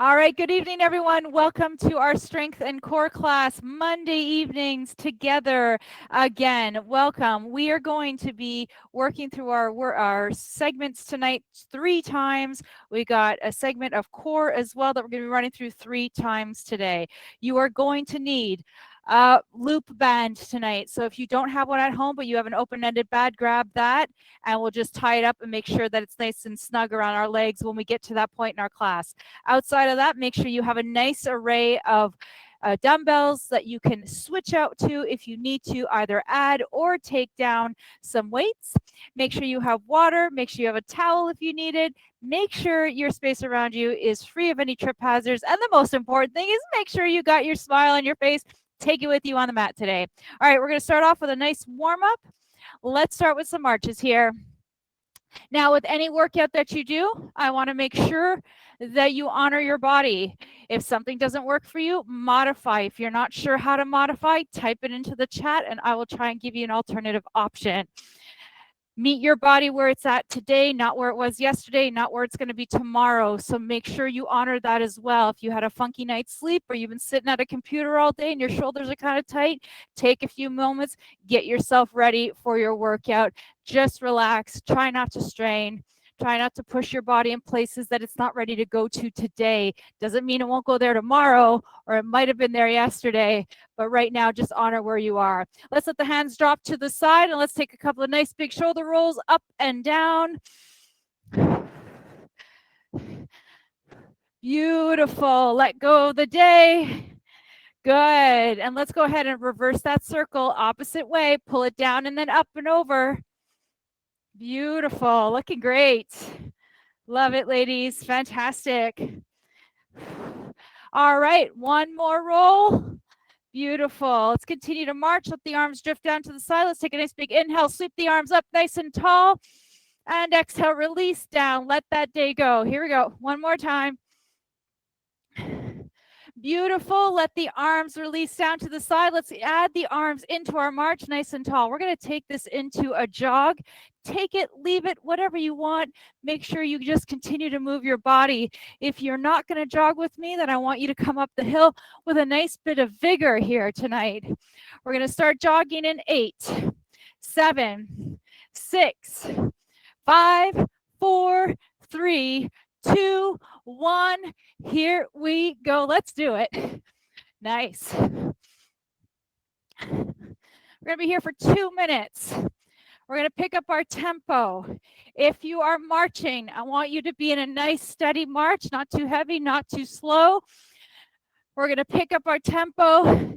All right, good evening, everyone. Welcome to our strength and core class Monday evenings together again. Welcome. We are going to be working through our segments tonight 3 times. We got a segment of core as well that we're going to be running through 3 times today. You are going to need a loop band tonight. So if you don't have one at home, but you have an open-ended band, grab that and we'll just tie it up and make sure that it's nice and snug around our legs when we get to that point in our class. Outside of that, make sure you have a nice array of dumbbells that you can switch out to if you need to either add or take down some weights. Make sure you have water. Make sure you have a towel if you need it. Make sure your space around you is free of any trip hazards. And the most important thing is make sure you got your smile on your face. Take it with you on the mat today. All right, we're going to start off with a nice warm up. Let's start with some marches here. Now, with any workout that you do, I want to make sure that you honor your body. If something doesn't work for you, modify. If you're not sure how to modify, type it into the chat and I will try and give you an alternative option. Meet your body where it's at today, not where it was yesterday, not where it's going to be tomorrow. So make sure you honor that as well. If you had a funky night's sleep or you've been sitting at a computer all day and your shoulders are kind of tight, take a few moments, get yourself ready for your workout. Just relax, try not to strain. Try not to push your body in places that it's not ready to go to today. Doesn't mean it won't go there tomorrow, or it might have been there yesterday, but right now just honor where you are. Let's let the hands drop to the side and let's take a couple of nice big shoulder rolls up and down. Beautiful. Let go of the day. Good. And let's go ahead and reverse that circle opposite way. Pull it down and then up and over. Beautiful. Looking great. Love it, ladies. Fantastic. All right, one more roll. Beautiful. Let's continue to march. Let the arms drift down to the side. Let's take a nice big inhale. Sweep the arms up nice and tall. And exhale, release down. Let that day go. Here we go. One more time. Beautiful. Let the arms release down to the side. Let's add the arms into our march nice and tall. We're going to take this into a jog. Take it, leave it, whatever you want. Make sure you just continue to move your body. If you're not going to jog with me, then I want you to come up the hill with a nice bit of vigor here tonight. We're going to start jogging in 8, 7, 6, 5, 4, 3, 2, 1. Here we go. Let's do it. Nice. We're going to be here for 2 minutes. We're going to pick up our tempo. If you are marching, I want you to be in a nice steady march, not too heavy, not too slow. We're going to pick up our tempo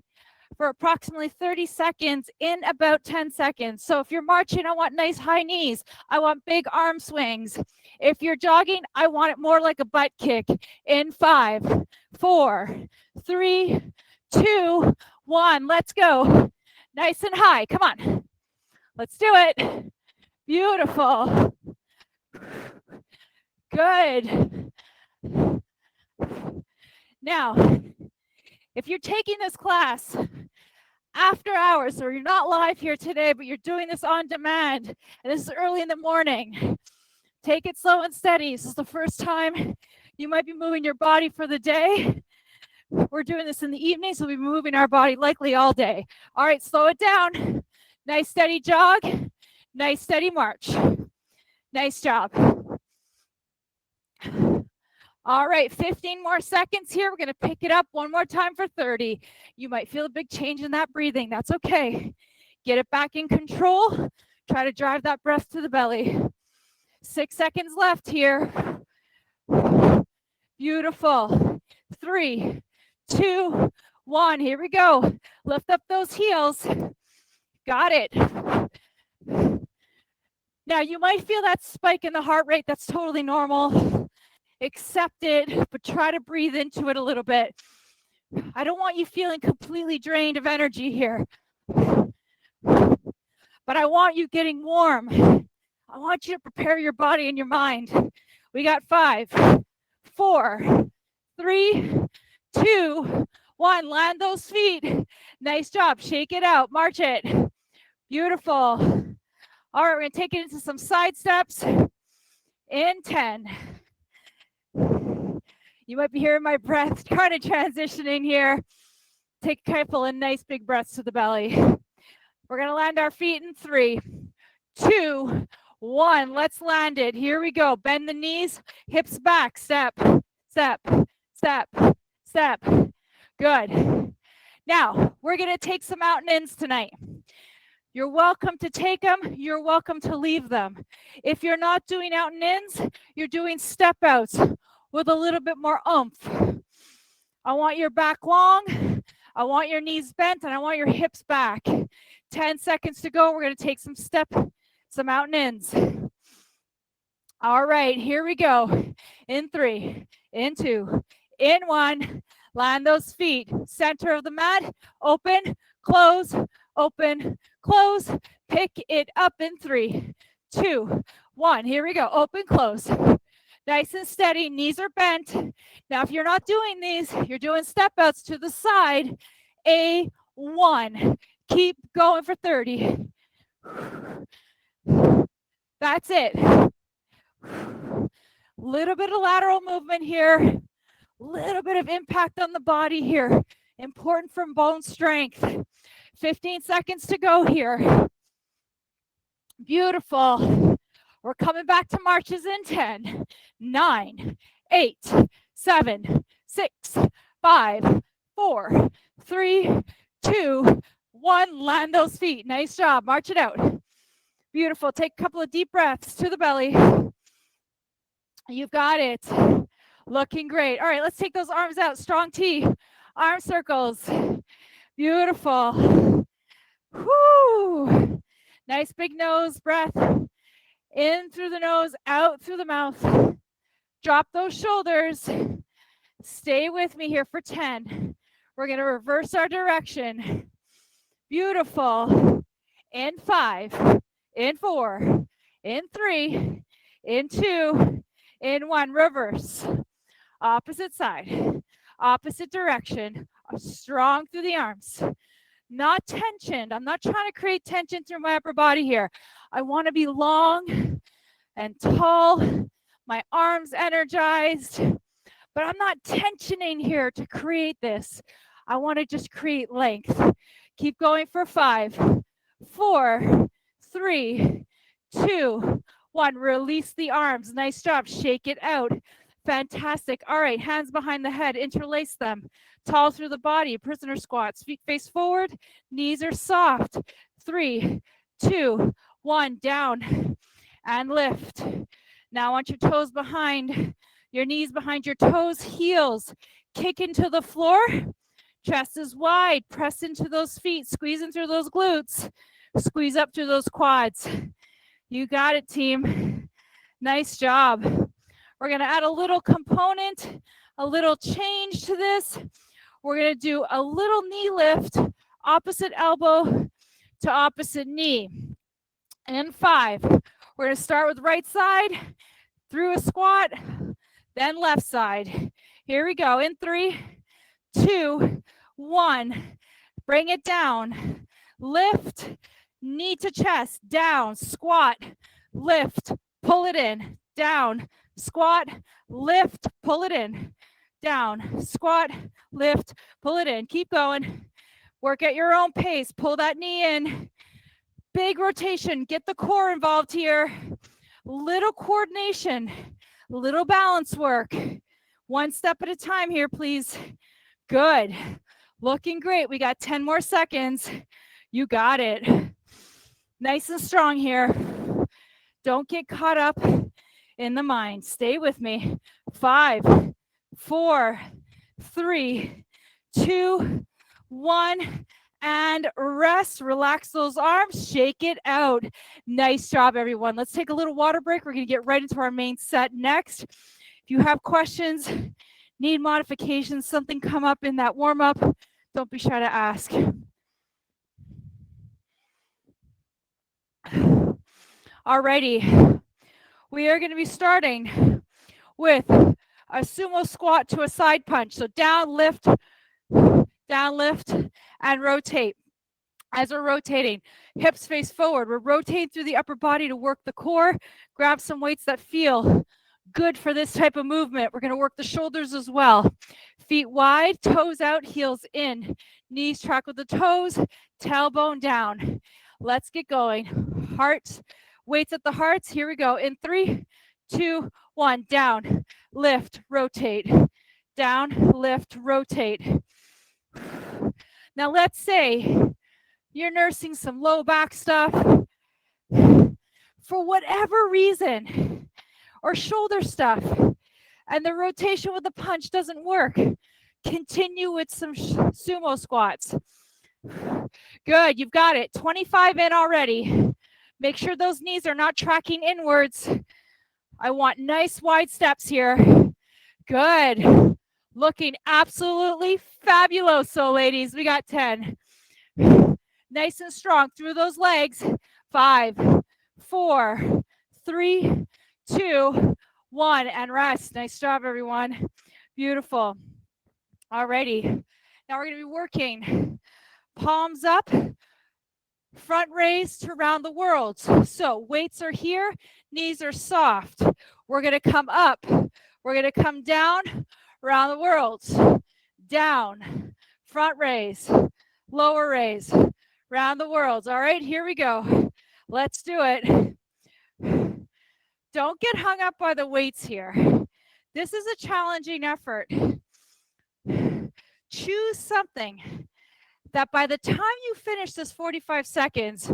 for approximately 30 seconds in about 10 seconds. So if you're marching, I want nice high knees. I want big arm swings. If you're jogging, I want it more like a butt kick in 5, 4, 3, 2, 1. Let's go. Nice and high. Come on. Let's do it. Beautiful. Good. Now, if you're taking this class after hours, or you're not live here today, but you're doing this on demand, and this is early in the morning, take it slow and steady. This is the first time you might be moving your body for the day. We're doing this in the evening, so we'll be moving our body likely all day. All right, slow it down. Nice steady jog. Nice steady march. Nice job. All right, 15 more seconds here. We're going to pick it up one more time for 30. You might feel a big change in that breathing. That's okay. Get it back in control. Try to drive that breath to the belly. 6 seconds left here. Beautiful. 3, 2, 1. Here we go. Lift up those heels. Got it. Now, you might feel that spike in the heart rate. That's totally normal. Accept it, but try to breathe into it a little bit. I don't want you feeling completely drained of energy here, but I want you getting warm. I want you to prepare your body and your mind. We got 5, 4, 3, 2, 1. Land those feet. Nice job. Shake it out. March it. Beautiful. All right, we're going to take it into some side steps in 10. You might be hearing my breath kind of transitioning here. Take a couple of nice big breaths to the belly. We're going to land our feet in 3, 2, 1. Let's land it. Here we go. Bend the knees, hips back. Step, step, step, step. Good. Now, we're going to take some mountain ins tonight. You're welcome to take them. You're welcome to leave them. If you're not doing out and ins, you're doing step outs with a little bit more oomph. I want your back long. I want your knees bent, and I want your hips back. 10 seconds to go. We're going to take some out and ins. All right, here we go. In 3, in 2, in 1. Land those feet. Center of the mat. Open, close, open, close. Pick it up in 3, 2, 1. Here we go. Open, close. Nice and steady. Knees are bent. Now, if you're not doing these, you're doing step outs to the side. A1. Keep going for 30. That's it. Little bit of lateral movement here. Little bit of impact on the body here. Important for bone strength. 15 seconds to go here. Beautiful. We're coming back to marches in 10, 9, 8, 7, 6, 5, 4, 3, 2, 1. Land those feet. Nice job. March it out. Beautiful. Take a couple of deep breaths to the belly. You've got it. Looking great. All right, let's take those arms out. Strong T. Arm circles. Beautiful. Whoo. Nice big nose breath. In through the nose, out through the mouth. Drop those shoulders. Stay with me here for 10. We're going to reverse our direction. Beautiful. In 5, in 4, in 3, in 2, in 1. Reverse. Opposite side. Opposite direction. Strong through the arms. Not tensioned. I'm not trying to create tension through my upper body here. I want to be long and tall. My arms energized. But I'm not tensioning here to create this. I want to just create length. Keep going for 5, 4, 3, 2, 1. Release the arms. Nice job. Shake it out. Fantastic. All right, hands behind the head. Interlace them. Tall through the body. Prisoner squats. Feet face forward. Knees are soft. 3, 2, 1. Down and lift. Now I want your toes behind, your knees behind your toes, heels kick into the floor. Chest is wide. Press into those feet. Squeeze in through those glutes. Squeeze up through those quads. You got it, team. Nice job. We're going to add a little component, a little change to this. We're going to do a little knee lift, opposite elbow to opposite knee. In 5, we're going to start with right side, through a squat, then left side. Here we go. In 3, 2, 1. Bring it down. Lift, knee to chest, down, squat, lift, pull it in, down, squat, lift, pull it in, down, squat, lift, pull it in. Keep going. Work at your own pace. Pull that knee in. Big rotation. Get the core involved here. Little coordination, little balance work. One step at a time here, please. Good. Looking great. We got 10 more seconds. You got it. Nice and strong here. Don't get caught up in the mind. Stay with me. 5, 4, 3, 2, 1. And rest. Relax those arms. Shake it out. Nice job, everyone. Let's take a little water break. We're going to get right into our main set next. If you have questions, need modifications, something come up in that warm-up, don't be shy to ask. Alrighty. We are going to be starting with a sumo squat to a side punch. So down, lift, and rotate. As we're rotating, hips face forward. We're rotating through the upper body to work the core. Grab some weights that feel Good for this type of movement. We're going to work the shoulders as well. Feet wide, toes out, heels in. Knees track with the toes, tailbone down. Let's get going. Heart, weights at the hearts. Here we go. In 3, 2, 1. Down, lift, rotate. Down, lift, rotate. Now let's say you're nursing some low back stuff for whatever reason, or shoulder stuff, and the rotation with the punch doesn't work. Continue with some sumo squats. Good, you've got it. 25 in already. Make sure those knees are not tracking inwards. I want nice wide steps here. Good. Looking absolutely fabulous. So ladies, we got 10. Nice and strong through those legs. 5, 4, 3, 2, 1, and rest. Nice job, everyone. Beautiful. Alrighty. Now we're going to be working palms up, front raise to round the world. So weights are here, knees are soft. We're going to come up. We're going to come down, around the world. Down, front raise, lower raise, round the world. All right, here we go. Let's do it. Don't get hung up by the weights here. This is a challenging effort. Choose something that by the time you finish this 45 seconds,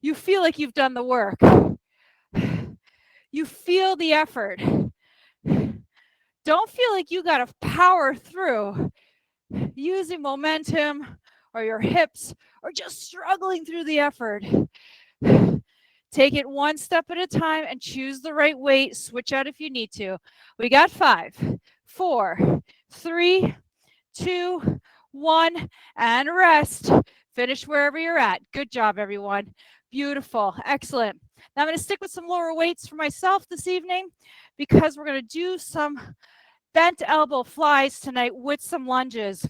you feel like you've done the work. You feel the effort. Don't feel like you got to power through using momentum or your hips or just struggling through the effort. Take it one step at a time and choose the right weight. Switch out if you need to. We got 5, 4, 3, 2, 1, and rest. Finish wherever you're at. Good job, everyone. Beautiful. Excellent. Now I'm going to stick with some lower weights for myself this evening because we're going to do some bent elbow flies tonight with some lunges.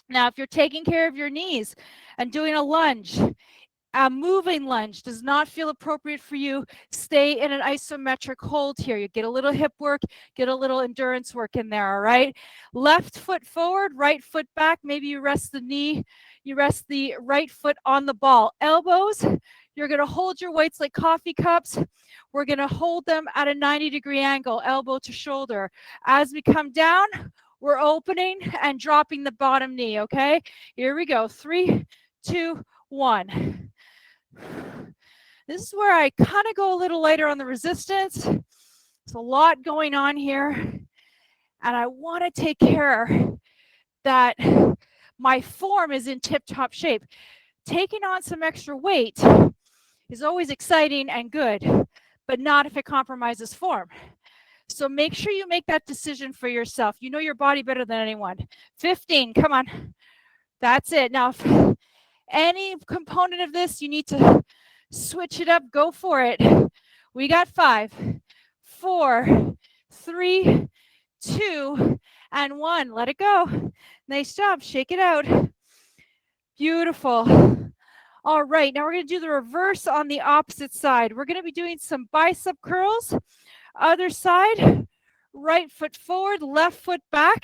Now, if you're taking care of your knees and doing a lunge, a moving lunge does not feel appropriate for you, stay in an isometric hold here. You get a little hip work, get a little endurance work in there, all right? Left foot forward, right foot back. Maybe you rest the knee, you rest the right foot on the ball. Elbows, you're gonna hold your weights like coffee cups. We're gonna hold them at a 90-degree angle, elbow to shoulder. As we come down, we're opening and dropping the bottom knee, okay? Here we go, 3, 2, 1. This is where I kind of go a little lighter on the resistance. There's a lot going on here. And I want to take care that my form is in tip-top shape. Taking on some extra weight is always exciting and good, but not if it compromises form. So make sure you make that decision for yourself. You know your body better than anyone. 15, come on. That's it. Now, if any component of this, you need to switch it up, go for it. We got 5, 4, 3, 2, and 1. Let it go. Nice job. Shake it out. Beautiful. All right, now we're going to do the reverse on the opposite side. We're going to be doing some bicep curls. Other side, right foot forward, left foot back.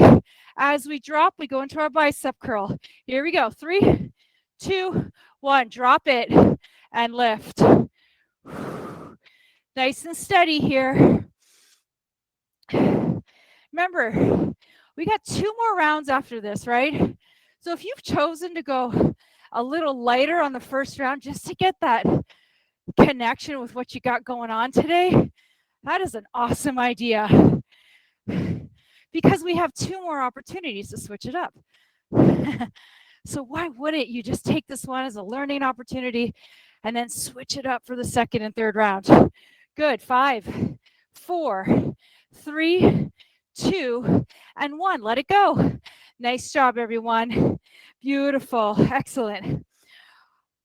As we drop, we go into our bicep curl. Here we go. 3, 2, 1. Drop it and lift. Nice and steady here. Remember, we got 2 more rounds after this, right? So if you've chosen to go a little lighter on the first round just to get that connection with what you got going on today, that is an awesome idea. Because we have 2 more opportunities to switch it up. So why wouldn't you just take this one as a learning opportunity and then switch it up for the second and third round? Good. 5, 4, 3, 2, and 1. Let it go. Nice job, everyone. Beautiful. Excellent.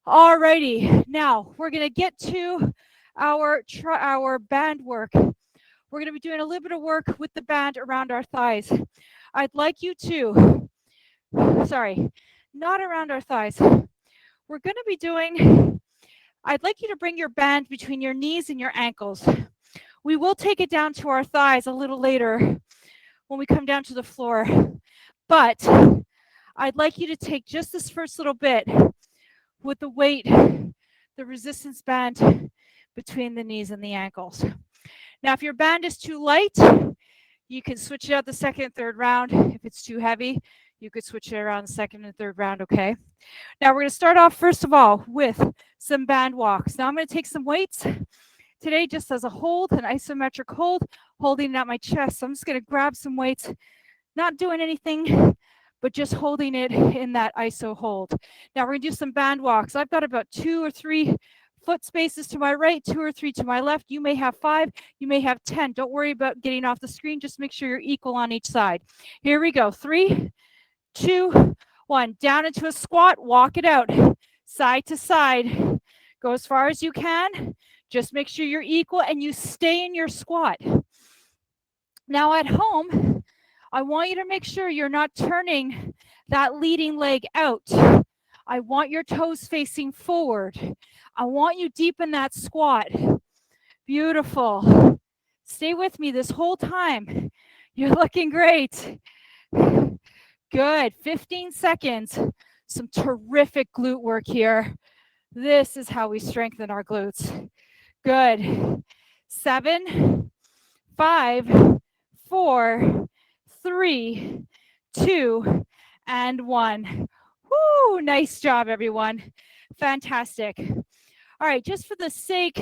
Alrighty. Now we're going to get to our band work. We're going to be doing a little bit of work with the band around our thighs. I'd like you to, not around our thighs. We're going to be doing, I'd like you to bring your band between your knees and your ankles. We will take it down to our thighs a little later when we come down to the floor. But I'd like you to take just this first little bit with the weight, the resistance band between the knees and the ankles. Now, if your band is too light, you can switch it out the second and third round. If it's too heavy, you could switch it around the second and third round, okay? Now, we're going to start off, first of all, with some band walks. Now, I'm going to take some weights today just as a hold, an isometric hold, holding it at my chest. So I'm just going to grab some weights, not doing anything, but just holding it in that iso hold. Now, we're going to do some band walks. I've got about 2 or 3 foot spaces to my right, 2 or 3 to my left. You may have 5, you may have 10. Don't worry about getting off the screen. Just make sure you're equal on each side. Here we go. 3, 2, 1. Down into a squat, walk it out. Side to side. Go as far as you can. Just make sure you're equal and you stay in your squat. Now at home, I want you to make sure you're not turning that leading leg out. I want your toes facing forward. I want you deep in that squat. Beautiful. Stay with me this whole time. You're looking great. Good. 15 seconds. Some terrific glute work here. This is how we strengthen our glutes. Good. 7, 5, 4, 3, 2, and 1. Woo! Nice job, everyone. Fantastic. All right, just for the sake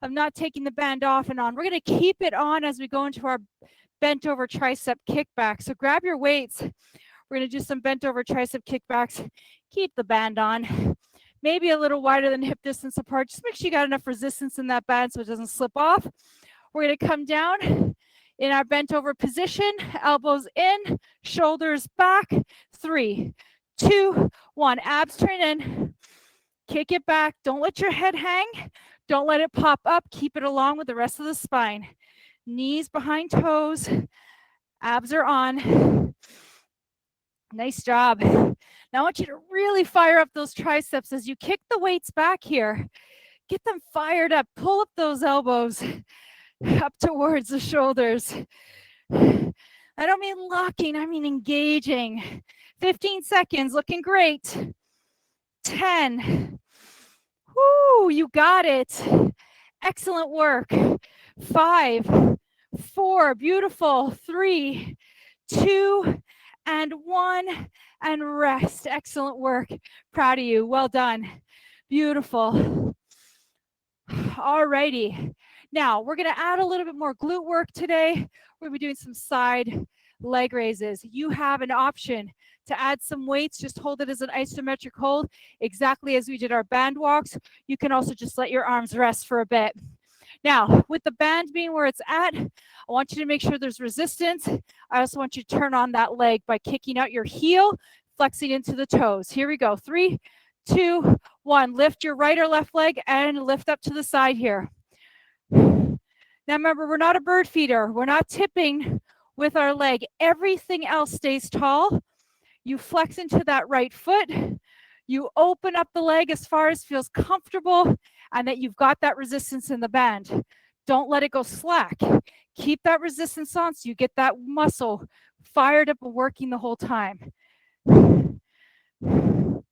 of not taking the band off and on, we're going to keep it on as we go into our bent over tricep kickback. So grab your weights. We're going to do some bent over tricep kickbacks. Keep the band on. Maybe a little wider than hip distance apart. Just make sure you got enough resistance in that band so it doesn't slip off. We're going to come down in our bent over position, elbows in, shoulders back. 3, 2, 1. Abs turn in. Kick it back. Don't let your head hang. Don't let it pop up. Keep it along with the rest of the spine. Knees behind toes. Abs are on. Nice job. Now I want you to really fire up those triceps as you kick the weights back here. Get them fired up. Pull up those elbows up towards the shoulders. I don't mean locking, I mean engaging. 15 seconds, looking great. 10. Woo, you got it. Excellent work. 5, 4, beautiful. 3, 2, and 1, and rest. Excellent work. Proud of you. Well done. Beautiful. All righty. Now, we're going to add a little bit more glute work today. We're going to be doing some side leg raises. You have an option to add some weights. Just hold it as an isometric hold, exactly as we did our band walks. You can also just let your arms rest for a bit. Now, with the band being where it's at, I want you to make sure there's resistance. I also want you to turn on that leg by kicking out your heel, flexing into the toes. Here we go. 3, 2, 1. Lift your right or left leg and lift up to the side here. Now remember, we're not a bird feeder. We're not tipping with our leg. Everything else stays tall. You flex into that right foot. You open up the leg as far as feels comfortable, and that you've got that resistance in the band. Don't let it go slack. Keep that resistance on so you get that muscle fired up and working the whole time. Now,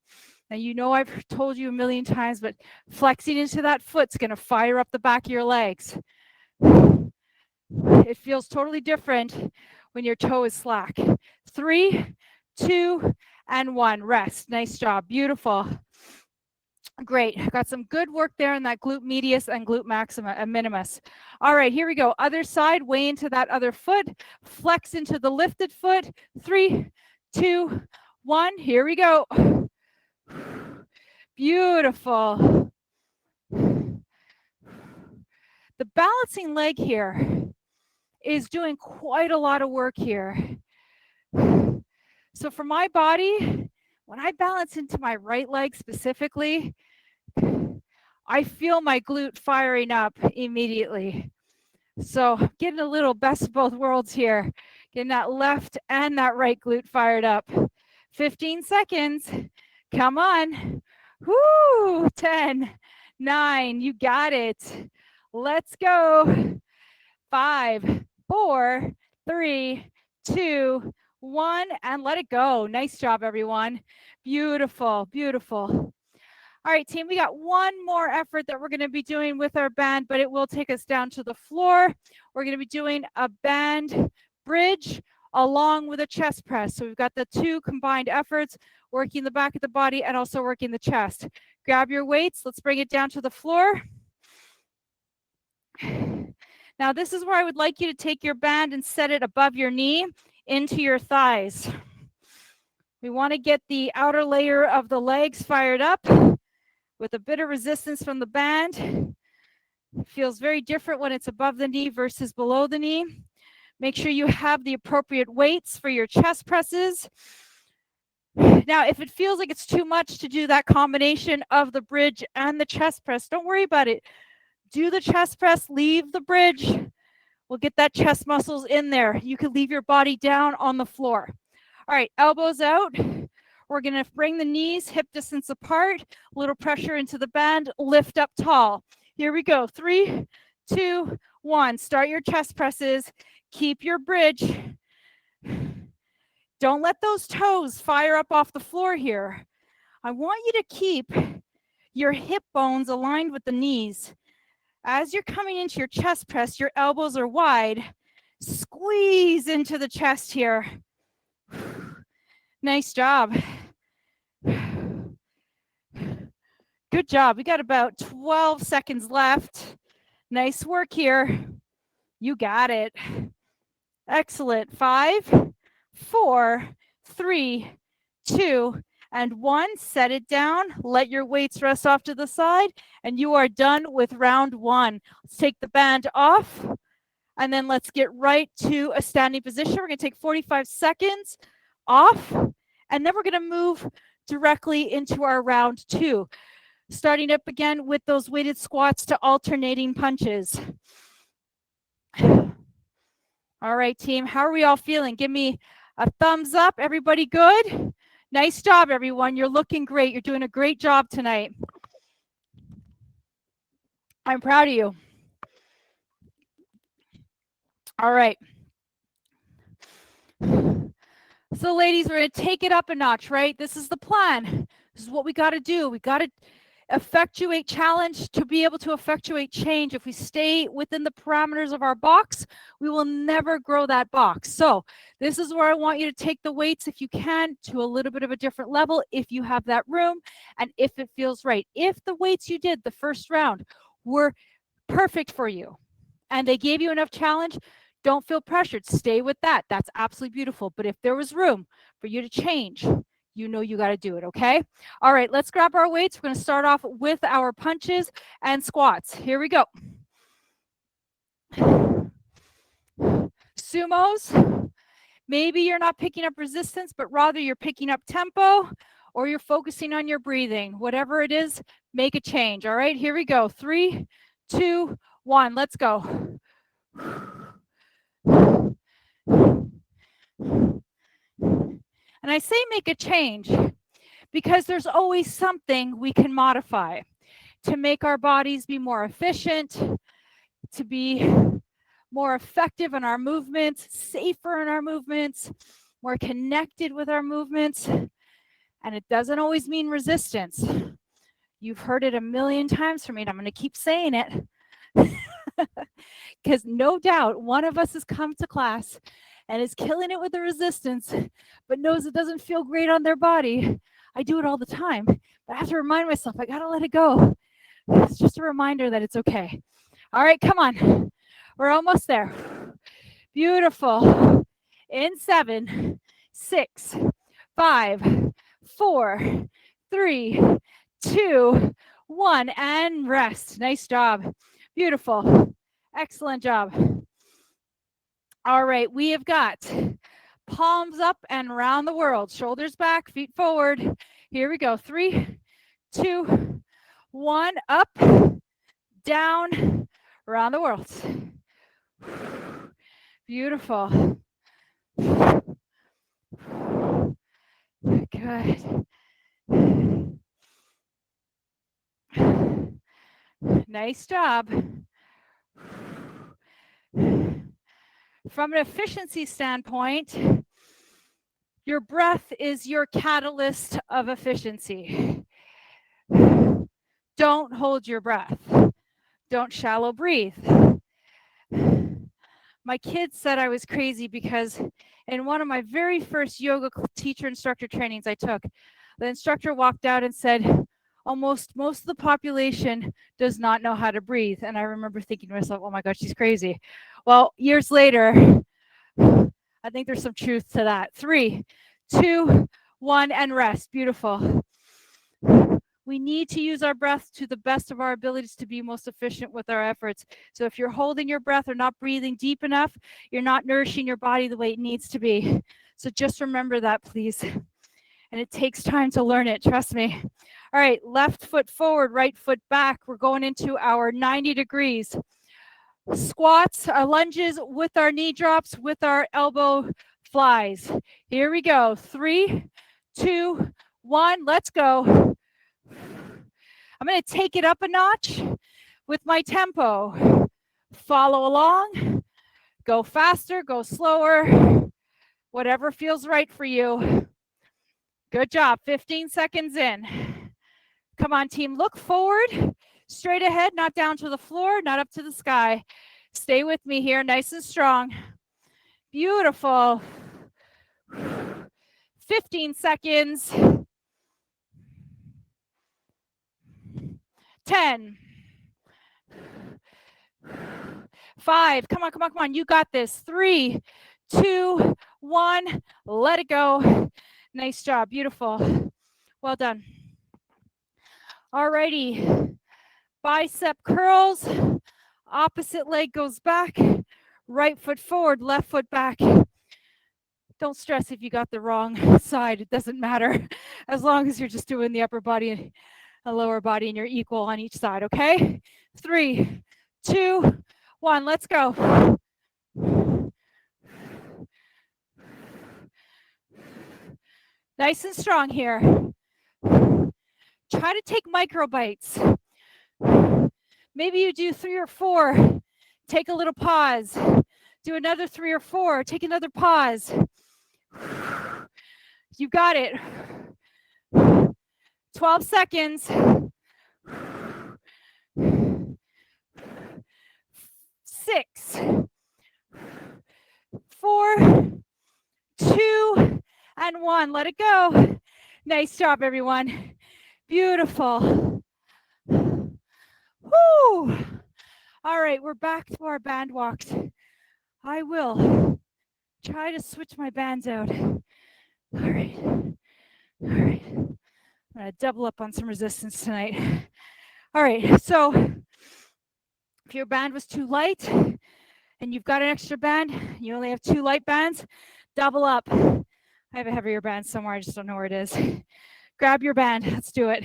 you know I've told you a million times, but flexing into that foot's going to fire up the back of your legs. It feels totally different when your toe is slack. 3, 2, and 1. Rest. Nice job. Beautiful. Great. Got some good work there in that glute medius and glute minimus. All right, here we go. Other side, way into that other foot. Flex into the lifted foot. 3, 2, 1. Here we go. Beautiful. The balancing leg here is doing quite a lot of work here. So for my body, when I balance into my right leg specifically, I feel my glute firing up immediately. So getting a little best of both worlds here, getting that left and that right glute fired up. 15 seconds. Come on. Woo! 10, 9, you got it. Let's go. 5, 4, 3, 2, 1, and let it go. Nice job, everyone. Beautiful, beautiful. All right, team, we got one more effort that we're going to be doing with our band, but it will take us down to the floor. We're going to be doing a band bridge along with a chest press. So we've got the two combined efforts, working the back of the body and also working the chest. Grab your weights. Let's bring it down to the floor. Now, this is where I would like you to take your band and set it above your knee into your thighs. We want to get the outer layer of the legs fired up with a bit of resistance from the band. It feels very different when it's above the knee versus below the knee. Make sure you have the appropriate weights for your chest presses. Now, if it feels like it's too much to do that combination of the bridge and the chest press, don't worry about it. Do the chest press, leave the bridge. We'll get that chest muscles in there. You can leave your body down on the floor. All right, elbows out. We're going to bring the knees hip distance apart, a little pressure into the band, lift up tall. Here we go. 3, 2, 1. Start your chest presses. Keep your bridge. Don't let those toes fire up off the floor here. I want you to keep your hip bones aligned with the knees. As you're coming into your chest press, your elbows are wide. Squeeze into the chest here. Nice job. Good job. We got about 12 seconds left. Nice work here. You got it. Excellent. 5, 4, 3, 2, and 1. Set it down. Let your weights rest off to the side, and you are done with round 1. Let's take the band off, and then let's get right to a standing position. We're going to take 45 seconds off, and then we're going to move directly into our round 2. Starting up again with those weighted squats to alternating punches. All right, team, how are we all feeling? Give me a thumbs up. Everybody good? Nice job, everyone. You're looking great. You're doing a great job tonight. I'm proud of you. All right. So, ladies, we're going to take it up a notch, right? This is the plan. This is what we got to do. We got to effectuate challenge to be able to effectuate change. If we stay within the parameters of our box, we will never grow that box. So this is where I want you to take the weights, if you can, to a little bit of a different level, if you have that room and if it feels right. If the weights you did the first round were perfect for you and they gave you enough challenge, don't feel pressured. Stay with that. That's absolutely beautiful. But if there was room for you to change, you know you got to do it, okay? All right, let's grab our weights. We're going to start off with our punches and squats. Here we go. Sumos, maybe you're not picking up resistance, but rather you're picking up tempo or you're focusing on your breathing. Whatever it is, make a change, all right? Here we go. 3, 2, 1, let's go. And I say make a change because there's always something we can modify to make our bodies be more efficient, to be more effective in our movements, safer in our movements, more connected with our movements. And it doesn't always mean resistance. You've heard it a million times from me, and I'm going to keep saying it. Because no doubt one of us has come to class and is killing it with the resistance, but knows it doesn't feel great on their body. I do it all the time, but I have to remind myself, I got to let it go. It's just a reminder that it's okay. All right, come on. We're almost there. Beautiful. In 7, 6, 5, 4, 3, 2, 1, and rest. Nice job. Beautiful. Excellent job. All right, we have got palms up and around the world. Shoulders back, feet forward. Here we go. 3, 2, 1. Up, down, around the world. Beautiful. Good. Nice job. From an efficiency standpoint, your breath is your catalyst of efficiency. Don't hold your breath. Don't shallow breathe. My kids said I was crazy because in one of my very first yoga teacher instructor trainings I took, the instructor walked out and said, most of the population does not know how to breathe. And I remember thinking to myself, oh my God, she's crazy. Well, years later, I think there's some truth to that. 3, 2, 1, and rest. Beautiful. We need to use our breath to the best of our abilities to be most efficient with our efforts. So if you're holding your breath or not breathing deep enough, you're not nourishing your body the way it needs to be. So just remember that, please. And it takes time to learn it, trust me. All right, left foot forward, right foot back. We're going into our 90 degrees. Squats, lunges with our knee drops, with our elbow flies. Here we go. 3, 2, 1, let's go. I'm going to take it up a notch with my tempo. Follow along. Go faster, go slower. Whatever feels right for you. Good job. 15 seconds in. Come on, team. Look forward. Straight ahead, not down to the floor, not up to the sky. Stay with me here, nice and strong. Beautiful. 15 seconds. 10. 5. Come on. You got this. 3, 2, 1. Let it go. Nice job. Beautiful. Well done. Alrighty. Bicep curls. Opposite leg goes back. Right foot forward, left foot back. Don't stress if you got the wrong side. It doesn't matter. As long as you're just doing the upper body and the lower body and you're equal on each side, okay? 3, 2, 1. Let's go. Nice and strong here. Try to take micro bites. Maybe you do 3 or 4. Take a little pause. Do another 3 or 4. Take another pause. You got it. 12 seconds. 6, 4, 2, and 1. Let it go. Nice job, everyone. Beautiful. Woo! All right, we're back to our band walks. I will try to switch my bands out. All right. I'm gonna double up on some resistance tonight. All right, so if your band was too light and you've got an extra band, you only have 2 light bands, double up. I have a heavier band somewhere, I just don't know where it is. Grab your band, let's do it.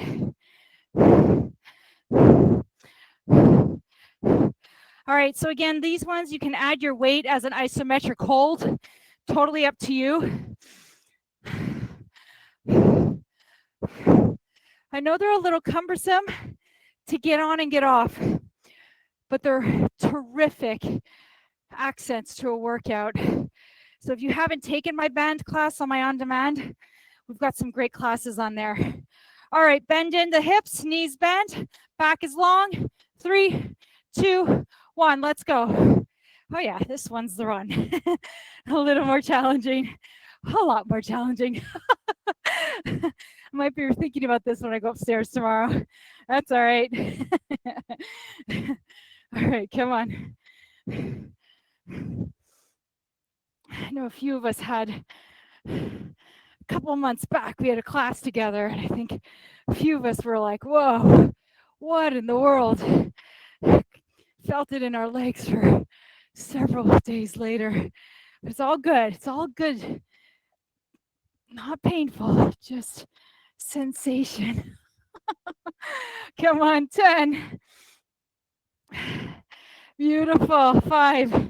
All right, so again, these ones you can add your weight as an isometric hold, totally up to you. I know they're a little cumbersome to get on and get off, but they're terrific accents to a workout. So if you haven't taken my band class on my on-demand, we've got some great classes on there. All right, bend in the hips, knees bent, back is long. 3, 2, 1, let's go. Oh yeah, this one's the one. A little more challenging, a lot more challenging. I might be thinking about this when I go upstairs tomorrow. That's all right. All right, come on. I know a few of us had a couple months back, we had a class together, and I think a few of us were like, whoa, what in the world? Felt it in our legs for several days later. But it's all good. It's all good. Not painful, just sensation. Come on, 10. Beautiful. 5,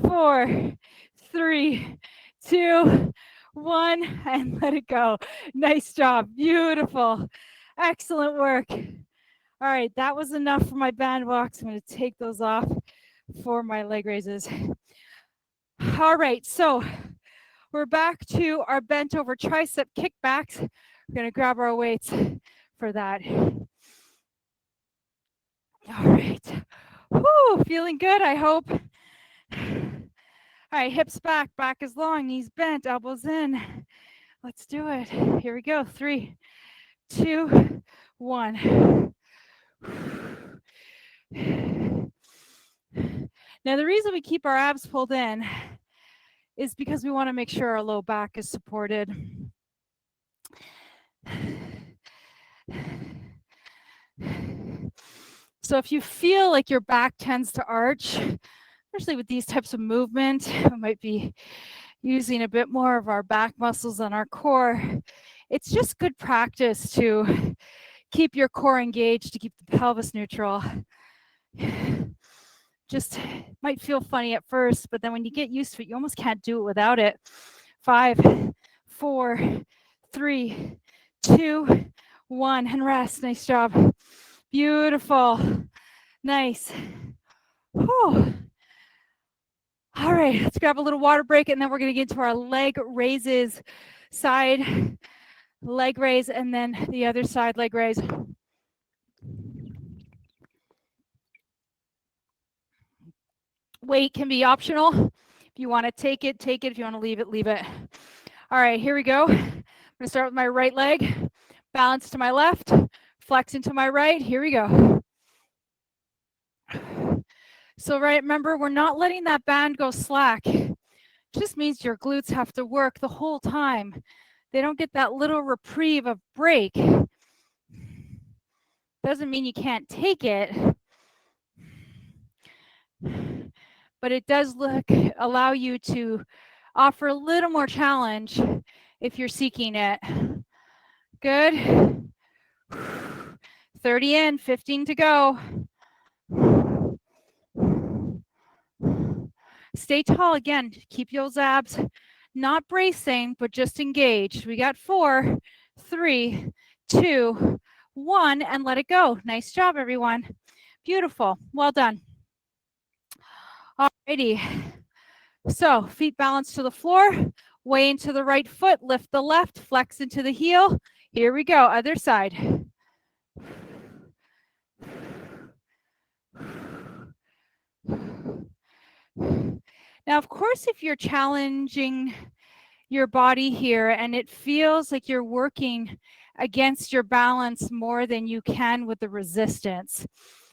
4, 3, 2, 1, and let it go. Nice job. Beautiful. Excellent work. All right, that was enough for my band walks. I'm going to take those off for my leg raises. All right, so we're back to our bent over tricep kickbacks. We're gonna grab our weights for that. All right. Whoo, feeling good, I hope. All right, hips back, back is long, knees bent, elbows in. Let's do it. Here we go. 3, 2, 1. Now, the reason we keep our abs pulled in is because we want to make sure our low back is supported. So if you feel like your back tends to arch, especially with these types of movement, we might be using a bit more of our back muscles than our core. It's just good practice to keep your core engaged, to keep the pelvis neutral. Just might feel funny at first, but then when you get used to it, you almost can't do it without it. 5, 4, 3, 2, 1, and rest. Nice job. Beautiful. Nice. Whew. All right, let's grab a little water break, and then we're going to get into our leg raises. Side leg raise, and then the other side leg raise. Weight can be optional. If you want to take it, take it. If you want to leave it, leave it. All right, here we go. I'm going to start with my right leg, balance to my left, flex into my right. Here we go. So remember, we're not letting that band go slack. It just means your glutes have to work the whole time. They don't get that little reprieve of break. Doesn't mean you can't take it, but it does allow you to offer a little more challenge if you're seeking it. Good. 30 in, 15 to go. Stay tall again. Keep those abs not bracing, but just engaged. We got 4, 3, 2, 1, and let it go. Nice job, everyone. Beautiful. Well done. Alrighty. So feet balanced to the floor, way into the right foot, lift the left, flex into the heel. Here we go, other side. Now, of course, if you're challenging your body here and it feels like you're working against your balance more than you can with the resistance,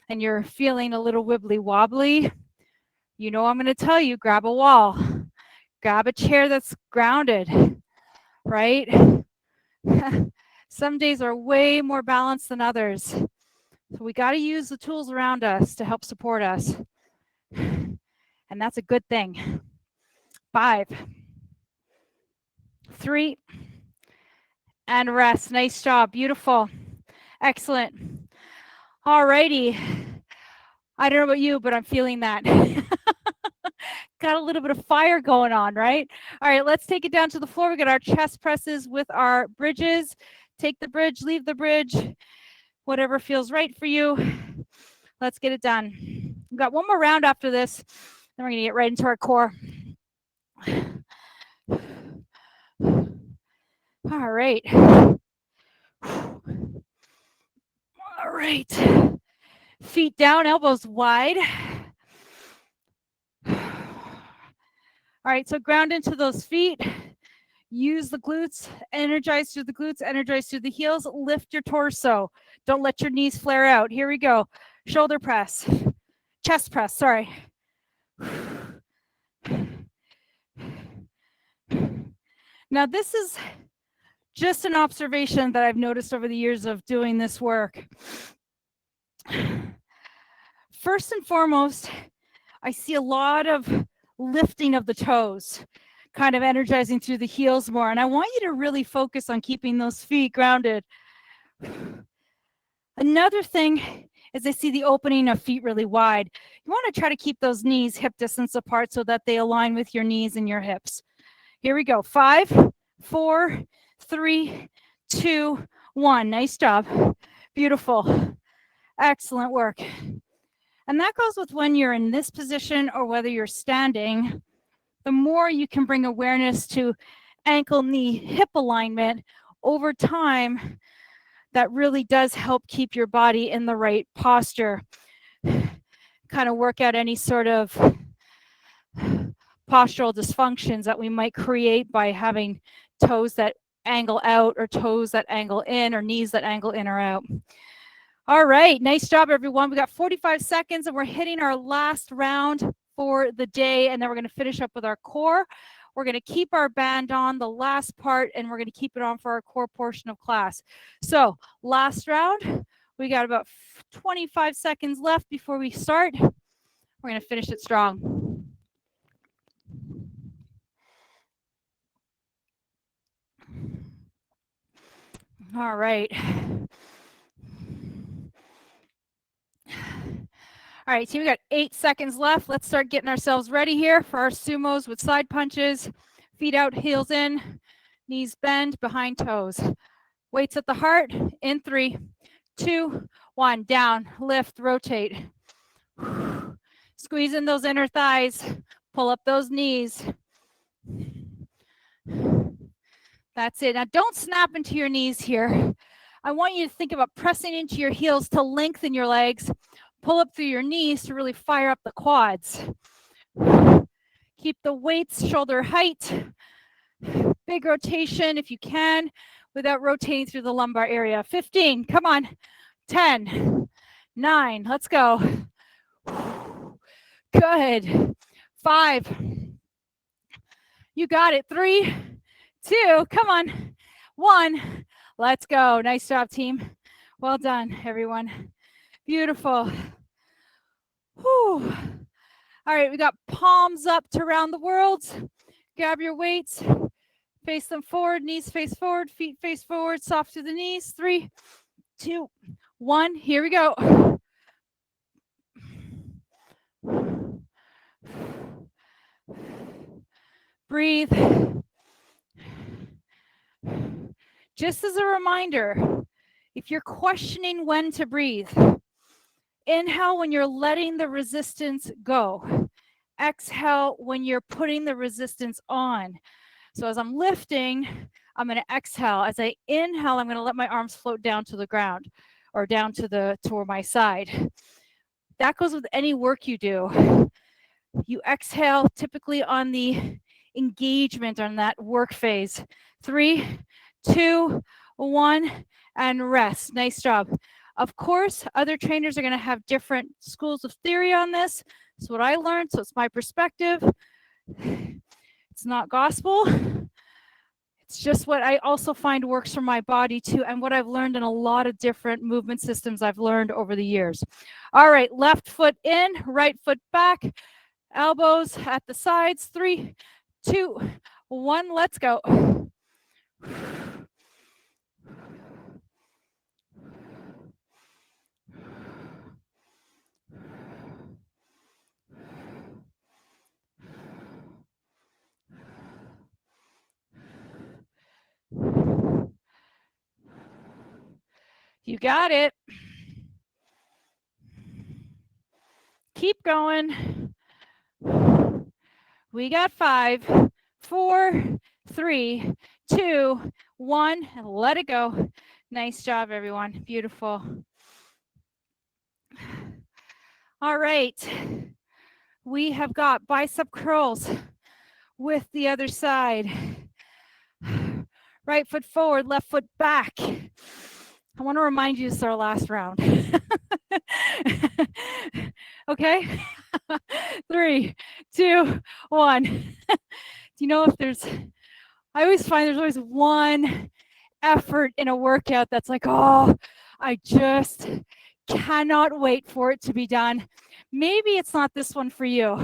and you're feeling a little wibbly wobbly, you know I'm going to tell you, grab a wall, grab a chair that's grounded, right? Some days are way more balanced than others. So we got to use the tools around us to help support us. And that's a good thing. 5, 3, and rest. Nice job. Beautiful. Excellent. All righty. I don't know about you, but I'm feeling that. Got a little bit of fire going on, right? All right, let's take it down to the floor. We got our chest presses with our bridges. Take the bridge, leave the bridge, whatever feels right for you. Let's get it done. We've got one more round after this, then we're going to get right into our core. All right. All right. Feet down, elbows wide. All right, so ground into those feet. Use the glutes, energize through the glutes, energize through the heels, lift your torso. Don't let your knees flare out. Here we go. Shoulder press, chest press, sorry. Now this is just an observation that I've noticed over the years of doing this work. First and foremost, I see a lot of lifting of the toes, kind of energizing through the heels more. And I want you to really focus on keeping those feet grounded. Another thing is I see the opening of feet really wide. You want to try to keep those knees hip distance apart so that they align with your knees and your hips. Here we go. 5, 4, 3, 2, 1. Nice job. Beautiful. Excellent work. And that goes with when you're in this position or whether you're standing. the more you can bring awareness to ankle, knee, hip alignment over time, that really does help keep your body in the right posture. Kind of work out any sort of postural dysfunctions that we might create by having toes that angle out or toes that angle in or knees that angle in or out. All right, nice job, everyone. We got 45 seconds and we're hitting our last round for the day, and then we're going to finish up with our core. We're going to keep our band on the last part, and we're going to keep it on for our core portion of class. So last round, we got about 25 seconds left before we start. We're going to finish it strong. All right. All right, so we got 8 seconds left. Let's start getting ourselves ready here for our sumos with side punches. Feet out, heels in, knees bend, behind toes. Weights at the heart, in 3, 2, 1, down, lift, rotate. Squeeze in those inner thighs, pull up those knees. That's it. Now don't snap into your knees here. I want you to think about pressing into your heels to lengthen your legs. Pull up through your knees to really fire up the quads. Keep the weights shoulder height. Big rotation if you can without rotating through the lumbar area. 15, come on. 10, 9, let's go. Good. 5, you got it. 3, 2, come on. 1, let's go. Nice job, team. Well done, everyone. Beautiful. Whew. All right, we got palms up to round the world. Grab your weights, face them forward, knees face forward, feet face forward, soft to the knees. 3, 2, 1, here we go. Breathe. Just as a reminder, if you're questioning when to breathe, inhale when you're letting the resistance go. Exhale when you're putting the resistance on. So as I'm lifting, I'm going to exhale. As I inhale, I'm going to let my arms float down to the ground or down to toward my side. That goes with any work you do. You exhale typically on the engagement on that work phase. 3, 2, 1, and rest. Nice job. Of course, other trainers are going to have different schools of theory on this. It's what I learned, so it's my perspective. It's not gospel. It's just what I also find works for my body too, and what I've learned in a lot of different movement systems I've learned over the years. All right, left foot in, right foot back, elbows at the sides. 3, 2, 1, let's go. You got it. Keep going. We got 5, 4, 3, 2, 1, and let it go. Nice job, everyone. Beautiful. All right. We have got bicep curls with the other side. Right foot forward, left foot back. I want to remind you this is our last round. Okay? 3, 2, 1. Do you know if there's, I always find there's always one effort in a workout that's like, oh, I just cannot wait for it to be done. Maybe it's not this one for you.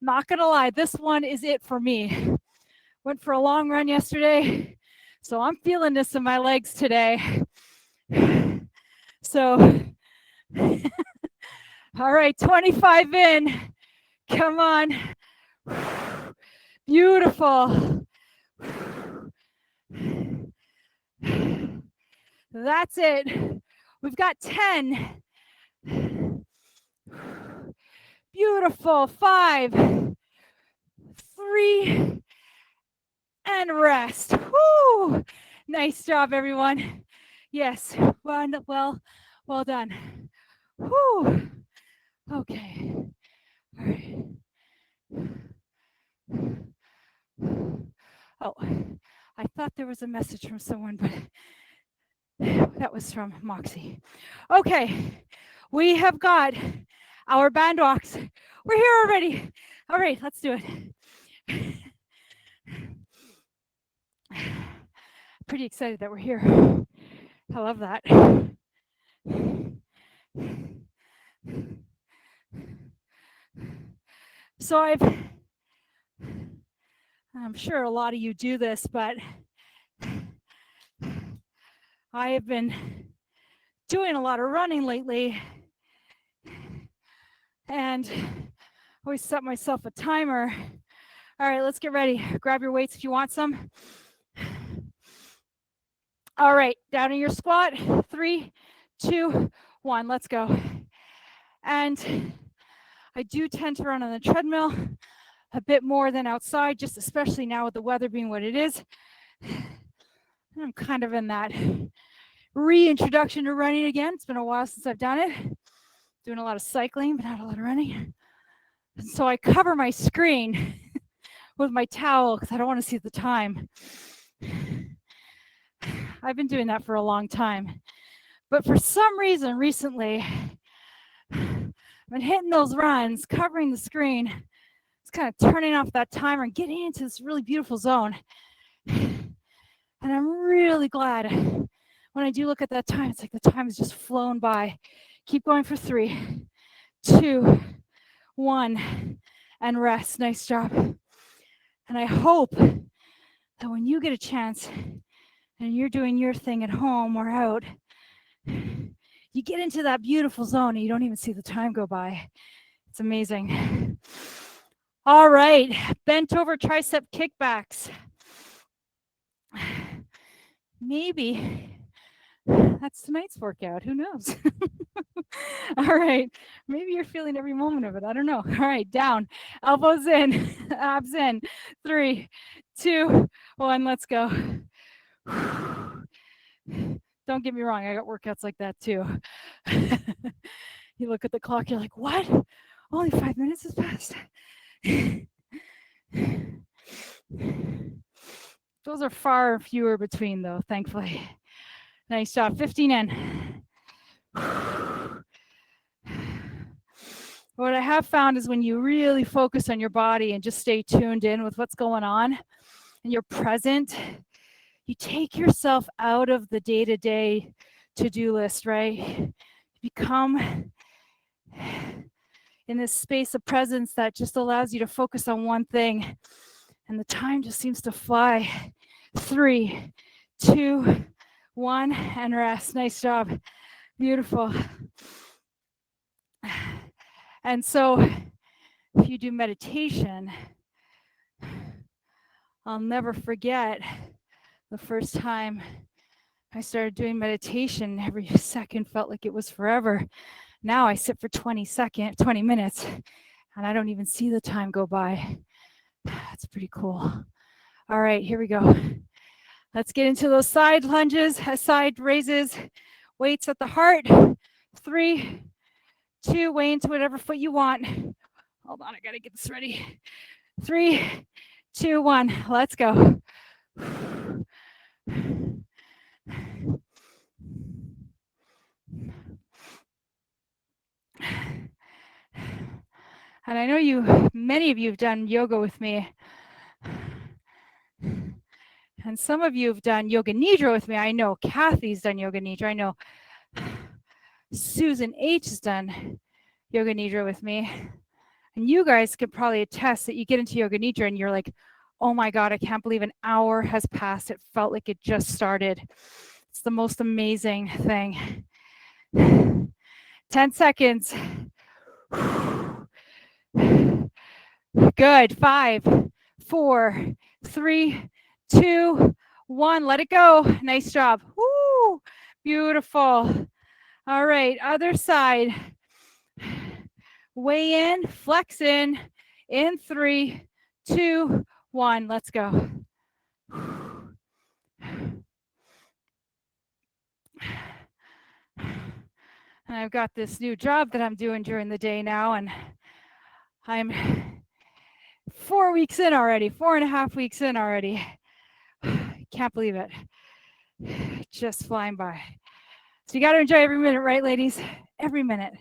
Not gonna lie, this one is it for me. Went for a long run yesterday, so I'm feeling this in my legs today. So, all right, 25 in. Come on. Beautiful. That's it. We've got 10. Beautiful. 5, 3, and rest. Woo! Nice job, everyone. Yes, well done. Woo! Okay. All right. Oh, I thought there was a message from someone, but that was from Moxie. Okay, we have got our band walks. We're here already. All right, let's do it. Pretty excited that we're here. I love that. So I'm sure a lot of you do this, but I have been doing a lot of running lately, and I always set myself a timer. All right, let's get ready. Grab your weights if you want some. All right, down in your squat. 3, 2, 1, let's go. And I do tend to run on the treadmill a bit more than outside, just especially now with the weather being what it is. I'm kind of in that reintroduction to running again. It's been a while since I've done it. Doing a lot of cycling, but not a lot of running. And so I cover my screen with my towel because I don't want to see the time. I've been doing that for a long time. But for some reason recently, I've been hitting those runs, covering the screen. It's kind of turning off that timer and getting into this really beautiful zone. And I'm really glad when I do look at that time, it's like the time has just flown by. Keep going for 3, 2, 1, and rest. Nice job. And I hope that when you get a chance and you're doing your thing at home or out, you get into that beautiful zone and you don't even see the time go by. It's amazing. All right, bent over tricep kickbacks. Maybe that's tonight's workout. Who knows? All right. Maybe you're feeling every moment of it. I don't know. All right. Down. Elbows in. Abs in. 3, 2, 1. Let's go. Don't get me wrong. I got workouts like that too. You look at the clock. You're like, what? Only 5 minutes has passed. Those are far fewer between, though, thankfully. Nice job. 15 in. What I have found is when you really focus on your body and just stay tuned in with what's going on and you're present, you take yourself out of the day-to-day to-do list, right? You become in this space of presence that just allows you to focus on one thing, and the time just seems to fly. 3, 2, 1, and rest. Nice job. Beautiful. And so if you do meditation, I'll never forget the first time I started doing meditation. Every second felt like it was forever. Now I sit for 20 minutes, and I don't even see the time go by. That's pretty cool. All right, here we go. Let's get into those side lunges, side raises, weights at the heart. 3, 2, weigh into whatever foot you want. Hold on, I gotta get this ready. 3, 2, 1, let's go. And I know many of you have done yoga with me. And some of you have done yoga nidra with me. I know Kathy's done yoga nidra. I know Susan H has done yoga nidra with me. And you guys could probably attest that you get into yoga nidra and you're like, oh my God, I can't believe an hour has passed. It felt like it just started. It's the most amazing thing. 10 seconds. Good. 5, 4, 3, 2, 1. Let it go. Nice job. Woo! Beautiful. All right. Other side. Weigh in, flex in 3, 2, 1. Let's go. And I've got this new job that I'm doing during the day now, and I'm 4 weeks in already, 4.5 weeks in already. Can't believe it. Just flying by. So you got to enjoy every minute, right, ladies? Every minute.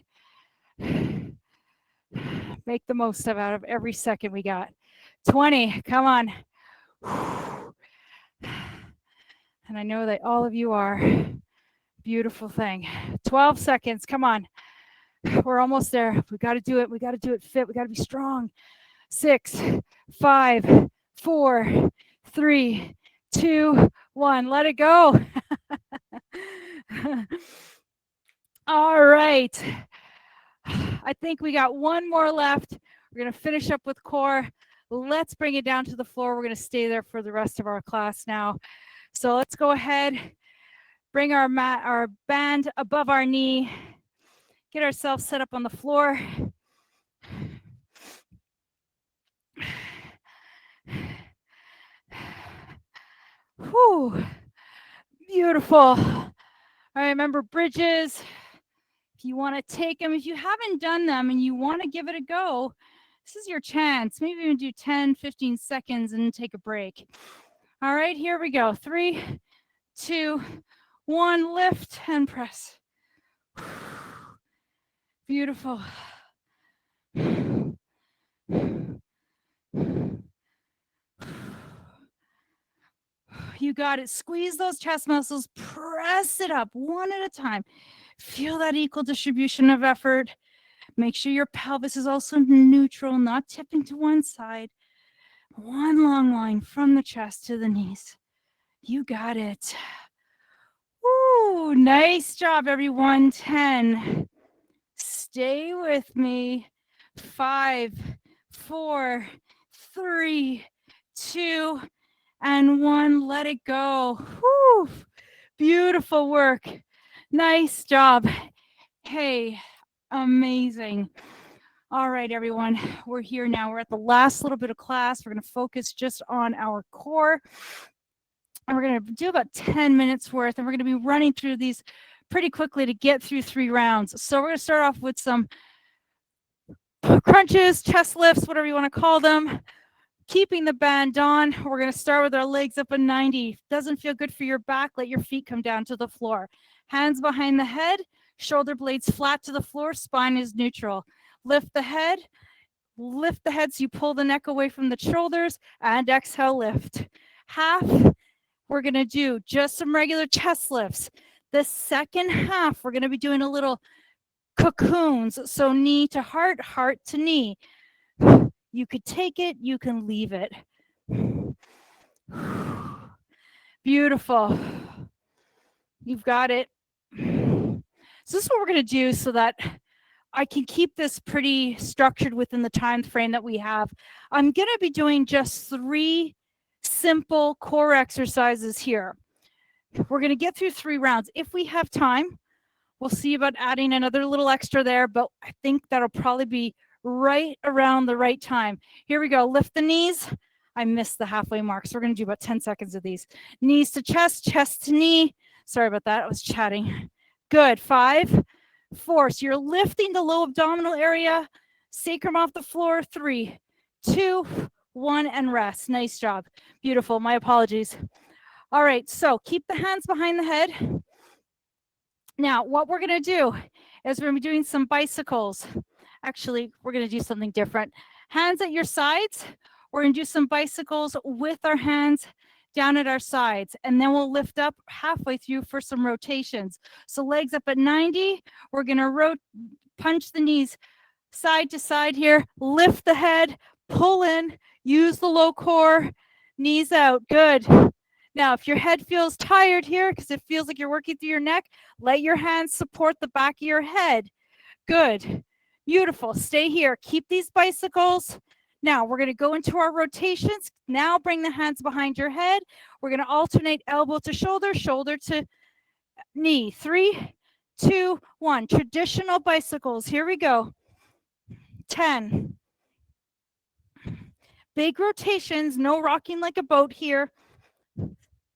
Make the most out of every second we got. 20, come on. And I know that all of you are. Beautiful thing. 12 seconds, come on. We're almost there. We got to do it. We got to do it fit. We got to be strong. 6, 5, 4, 3, 2, 1. Let it go. All right. I think we got one more left. We're going to finish up with core. Let's bring it down to the floor. We're going to stay there for the rest of our class now. So let's go ahead. Bring our band above our knee. Get ourselves set up on the floor. Whew. Beautiful. All right, remember bridges. If you want to take them, if you haven't done them and you want to give it a go, this is your chance. Maybe even do 10, 15 seconds and take a break. All right, here we go. 3, 2, 1, lift and press. Beautiful. You got it. Squeeze those chest muscles, press it up one at a time. Feel that equal distribution of effort. Make sure your pelvis is also neutral, not tipping to one side. One long line from the chest to the knees. You got it. Woo, nice job, everyone. 10. Stay with me. 5, 4, 3, 2, and 1. Let it go. Woo, beautiful work. Nice job. Hey, amazing. All right, everyone, we're here now. We're at the last little bit of class. We're going to focus just on our core. And we're going to do about 10 minutes worth, and we're going to be running through these pretty quickly to get through 3 rounds. So we're going to start off with some crunches, chest lifts, whatever you want to call them. Keeping the band on. We're going to start with our legs up at 90. Doesn't feel good for your back, let your feet come down to the floor. Hands behind the head, shoulder blades flat to the floor, spine is neutral. Lift the head so you pull the neck away from the shoulders, and exhale, lift. Half, we're going to do just some regular chest lifts. The second half, we're going to be doing a little cocoons. So knee to heart, heart to knee. You could take it, you can leave it. Beautiful. You've got it. So this is what we're going to do so that I can keep this pretty structured within the time frame that we have. I'm going to be doing just 3 simple core exercises here. We're going to get through 3 rounds. If we have time, we'll see about adding another little extra there, but I think that'll probably be right around the right time. Here we go. Lift the knees. I missed the halfway mark, so we're going to do about 10 seconds of these. Knees to chest, chest to knee. Sorry about that. I was chatting. Good. 5, 4. So you're lifting the low abdominal area, sacrum off the floor. 3, 2, 1, and rest. Nice job. Beautiful. My apologies. All right. So keep the hands behind the head. Now, what we're going to do is we're going to be doing some bicycles. Actually, we're going to do something different. Hands at your sides. We're going to do some bicycles with our hands down at our sides, and then we'll lift up halfway through for some rotations. So legs up at 90. We're going to punch the knees side to side here. Lift the head, pull in, use the low core, knees out. Good. Now, if your head feels tired here because it feels like you're working through your neck, let your hands support the back of your head. Good. Beautiful. Stay here. Keep these bicycles. Now, we're going to go into our rotations. Now, bring the hands behind your head. We're going to alternate elbow to shoulder, shoulder to knee. 3, 2, 1. Traditional bicycles. Here we go. 10. Big rotations, no rocking like a boat here.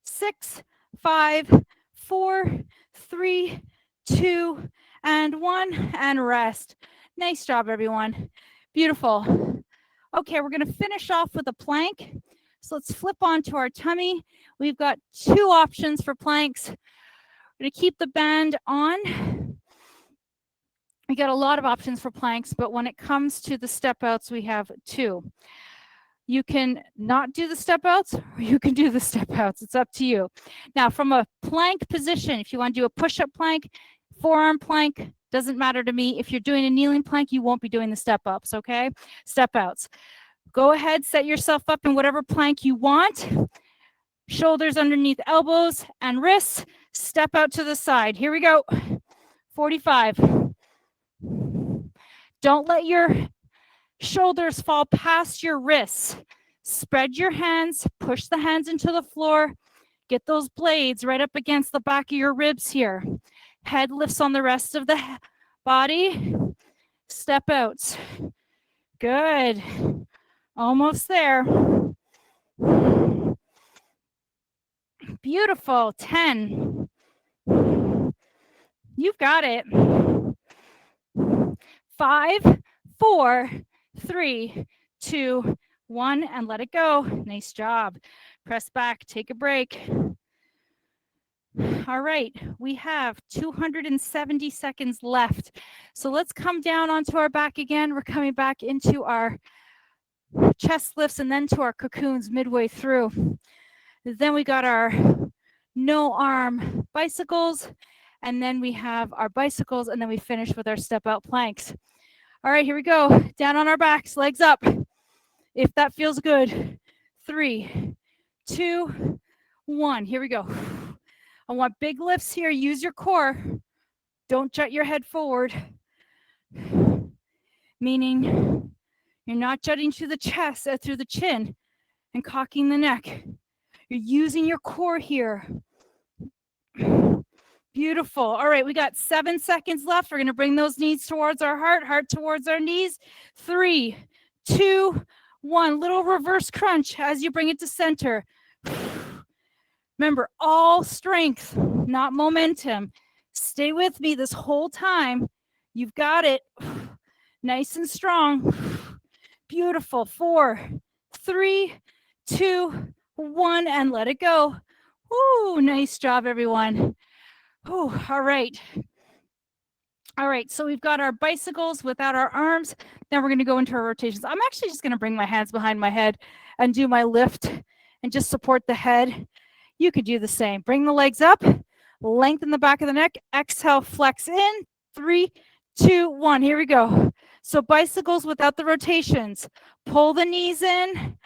6, 5, 4, 3, 2, and 1, and rest. Nice job, everyone. Beautiful. Okay, we're going to finish off with a plank. So let's flip onto our tummy. We've got 2 options for planks. We're going to keep the band on. We got a lot of options for planks, but when it comes to the step outs, we have 2. You can not do the step outs, or you can do the step outs. It's up to you. Now, from a plank position, if you want to do a push-up plank, forearm plank, doesn't matter to me. If you're doing a kneeling plank, you won't be doing the step ups, okay? Step outs. Go ahead, set yourself up in whatever plank you want. Shoulders underneath elbows and wrists. Step out to the side. Here we go. 45. Don't let your shoulders fall past your wrists. Spread your hands, push the hands into the floor. Get those blades right up against the back of your ribs here. Head lifts on the rest of the body. Step out. Good. Almost there. Beautiful. 10. You've got it. 5, 4, 3, 2, 1, and let it go. Nice job. Press back, take a break. All right, we have 270 seconds left. So let's come down onto our back again. We're coming back into our chest lifts and then to our cocoons midway through. Then we got our no arm bicycles, and then we have our bicycles, and then we finish with our step out planks. All right, here we go. Down on our backs, legs up. If that feels good. 3, 2, 1. Here we go. I want big lifts here. Use your core. Don't jut your head forward. Meaning you're not jutting through the chest, through the chin and cocking the neck. You're using your core here. Beautiful. All right, we got 7 seconds left. We're going to bring those knees towards our heart towards our knees. 3, 2, 1. Little reverse crunch as you bring it to center. Remember, all strength, not momentum. Stay with me this whole time. You've got it. Nice and strong. Beautiful. 4, 3, 2, 1, and let it go. Ooh, nice job, everyone. Ooh, all right. All right, so we've got our bicycles without our arms. Then we're going to go into our rotations. I'm actually just going to bring my hands behind my head and do my lift and just support the head. You could do the same. Bring the legs up, lengthen the back of the neck. Exhale, flex in. 3, 2, 1. Here we go. So bicycles without the rotations. Pull the knees in.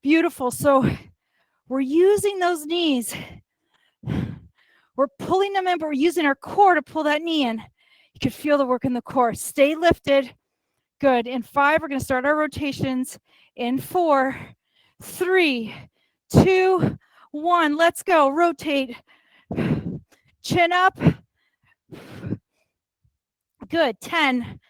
Beautiful. So we're using those knees. We're pulling them in, but we're using our core to pull that knee in. You can feel the work in the core. Stay lifted. Good. In 5, we're going to start our rotations. In 4, 3, 2, 1. Let's go. Rotate. Chin up. Good. 10.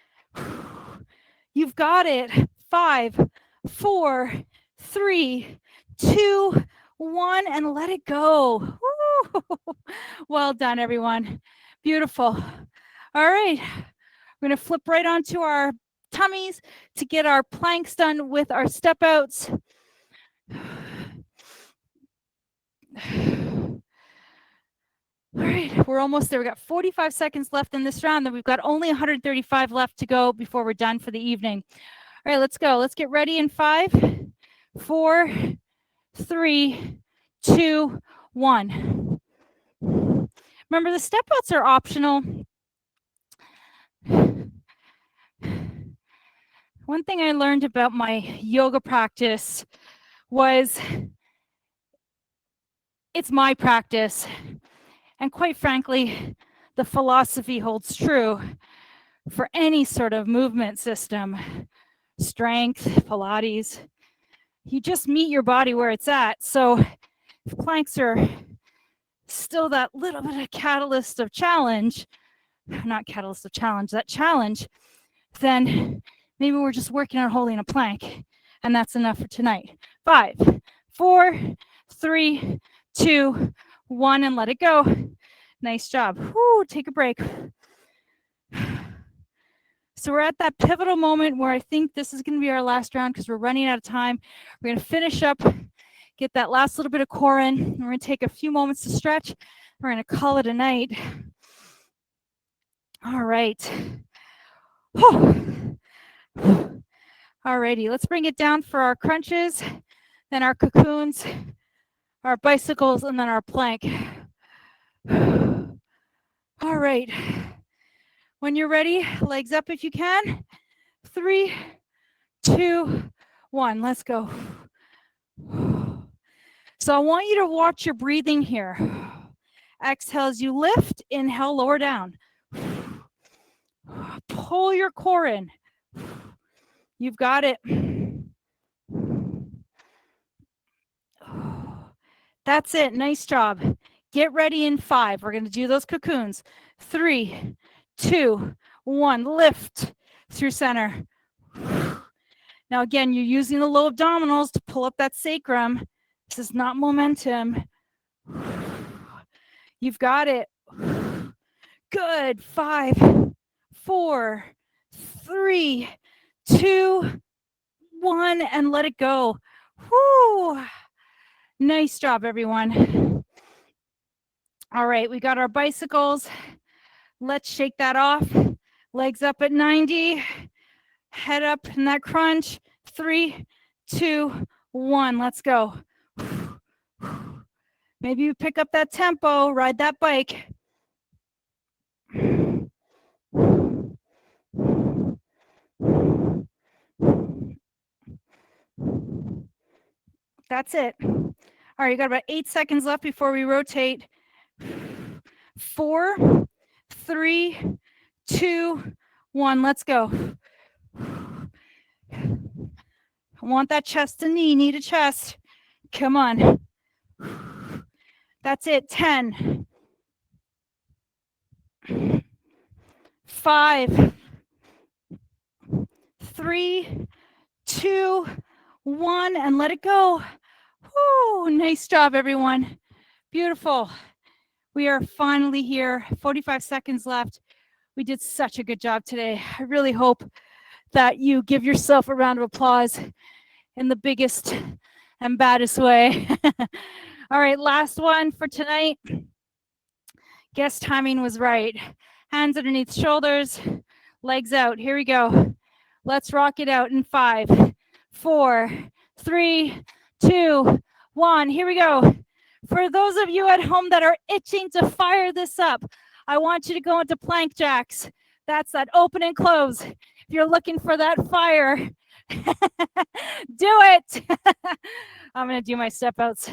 You've got it. 5, 4, 3, 2, 1, and let it go. Woo! Well done, everyone. Beautiful. All right. We're going to flip right onto our tummies to get our planks done with our step outs. All right, we're almost there. We got 45 seconds left in this round, then we've got only 135 left to go before we're done for the evening. All right, let's go. Let's get ready in 5, 4, 3, 2, 1. Remember, the step outs are optional. One thing I learned about my yoga practice was it's my practice. And quite frankly, the philosophy holds true for any sort of movement system, strength, Pilates. You just meet your body where it's at. So if planks are still that little bit of catalyst of challenge, not catalyst of challenge, that challenge, then Maybe we're just working on holding a plank, and that's enough for tonight. 5, 4, 3, 2, 1, and let it go. Nice job. Whew, take a break. So we're at that pivotal moment where I think this is going to be our last round because we're running out of time. We're going to finish up, get that last little bit of core in. We're going to take a few moments to stretch. We're going to call it a night. All right. Alrighty, let's bring it down for our crunches, then our cocoons, our bicycles, and then our plank. All right. When you're ready, legs up if you can. 3, 2, 1. Let's go. So I want you to watch your breathing here. Exhale as you lift, inhale, lower down. Pull your core in. You've got it. That's it. Nice job. Get ready in 5. We're going to do those cocoons. 3, 2, 1. Lift through center. Now, again, you're using the low abdominals to pull up that sacrum. This is not momentum. You've got it. Good. 5, 4, 3, 2, 1, and let it go. Whoo! Nice job, everyone. All right, we got our bicycles. Let's shake that off. Legs up at 90. Head up in that crunch. 3, 2, 1. Let's go. Maybe you pick up that tempo, ride that bike. That's it. All right, you got about 8 seconds left before we rotate. 4, 3, 2, 1. Let's go. I want that chest to knee to chest. Come on. That's it. 10, 5, 3, 2, 1, and let it go. Woo, nice job, everyone. Beautiful. We are finally here. 45 seconds left. We did such a good job today. I really hope that you give yourself a round of applause in the biggest and baddest way. All right, last one for tonight. Guess timing was right. Hands underneath shoulders, legs out. Here we go. Let's rock it out in 5, 4, 3, 2, 1. Here we go. For those of you at home that are itching to fire this up, I want you to go into plank jacks. That's that open and close. If you're looking for that fire, do it. I'm going to do my step outs.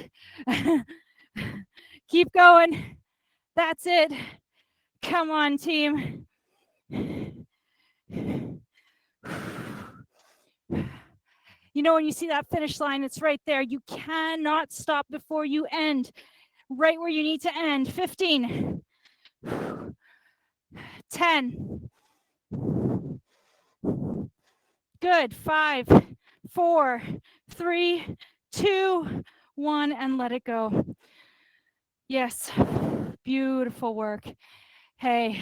Keep going. That's it. Come on, team. You know, when you see that finish line, it's right there. You cannot stop before you end right where you need to end. 15, 10. Good. 5, 4, 3, 2, 1, and let it go. Yes. Beautiful work. Hey,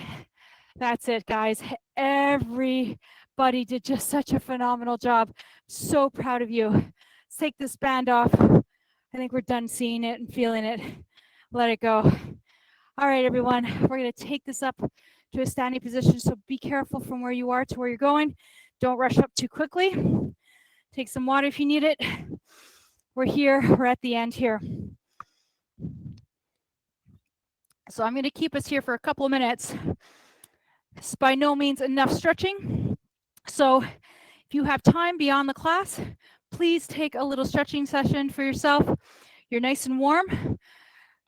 that's it, guys. Everybody did just such a phenomenal job. So proud of you. Let's take this band off. I think we're done seeing it and feeling it. Let it go. All right, everyone. We're going to take this up to a standing position. So be careful from where you are to where you're going. Don't rush up too quickly. Take some water if you need it. We're here. We're at the end here. So I'm going to keep us here for a couple of minutes. It's by no means enough stretching. So if you have time beyond the class, please take a little stretching session for yourself. You're nice and warm.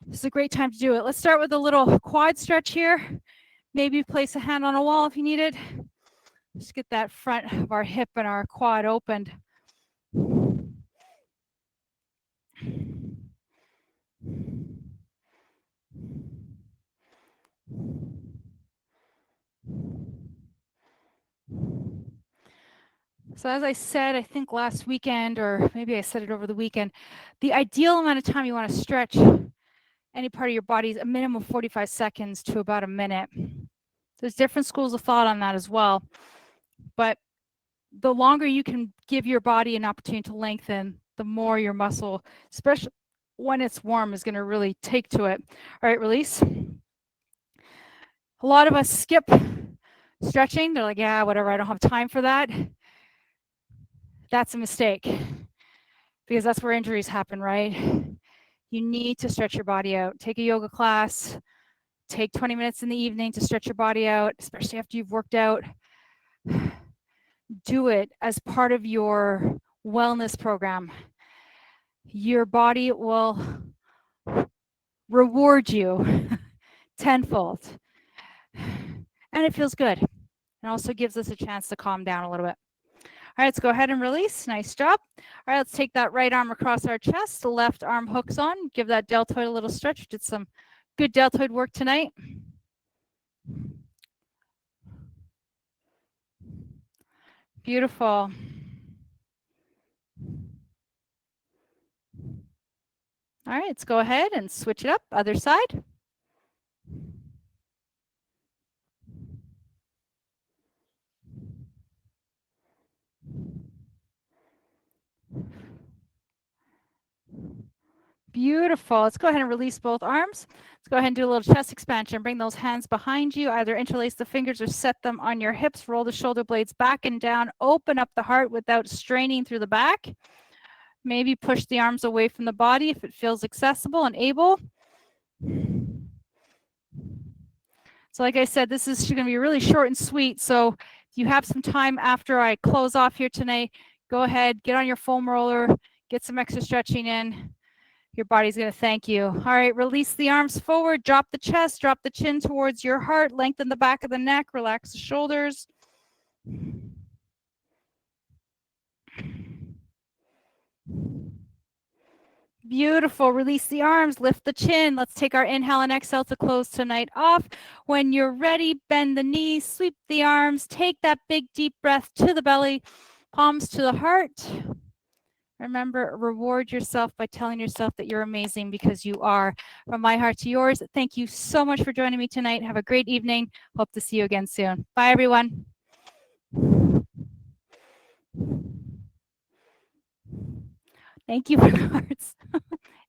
This is a great time to do it. Let's start with a little quad stretch here. Maybe place a hand on a wall if you need it. Just get that front of our hip and our quad opened. So as I said, I think last weekend, or maybe I said it over the weekend, the ideal amount of time you want to stretch any part of your body is a minimum of 45 seconds to about a minute. There's different schools of thought on that as well. But the longer you can give your body an opportunity to lengthen, the more your muscle, especially when it's warm, is going to really take to it. All right, release. A lot of us skip stretching. They're like, yeah, whatever, I don't have time for that. That's a mistake, because that's where injuries happen, right? You need to stretch your body out. Take a yoga class, take 20 minutes in the evening to stretch your body out, especially after you've worked out. Do it as part of your wellness program. Your body will reward you tenfold. And it feels good. It also gives us a chance to calm down a little bit. All right, let's go ahead and release. Nice job. All right, let's take that right arm across our chest. The left arm hooks on. Give that deltoid a little stretch. Did some good deltoid work tonight. Beautiful. All right, let's go ahead and switch it up. Other side. Beautiful. Let's go ahead and release both arms. Let's go ahead and do a little chest expansion. Bring those hands behind you. Either interlace the fingers or set them on your hips. Roll the shoulder blades back and down. Open up the heart without straining through the back. Maybe push the arms away from the body if it feels accessible and able. So like I said, this is going to be really short and sweet. So if you have some time after I close off here tonight, go ahead, get on your foam roller, get some extra stretching in. Your body's going to thank you. All right, release the arms forward, drop the chest, drop the chin towards your heart, lengthen the back of the neck, relax the shoulders. Beautiful. Release the arms, lift the chin. Let's take our inhale and exhale to close tonight off. When you're ready, bend the knees, sweep the arms, take that big deep breath to the belly, palms to the heart. Remember, reward yourself by telling yourself that you're amazing, because you are. From my heart to yours, thank you so much for joining me tonight. Have a great evening. Hope to see you again soon. Bye, everyone. Thank you for the hearts.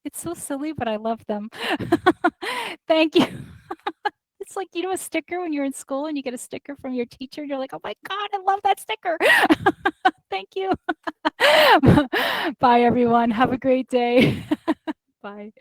It's so silly, but I love them. Thank you. It's like, you know, a sticker when you're in school and you get a sticker from your teacher and you're like, oh my God, I love that sticker. Thank you. Bye, everyone. Have a great day. Bye.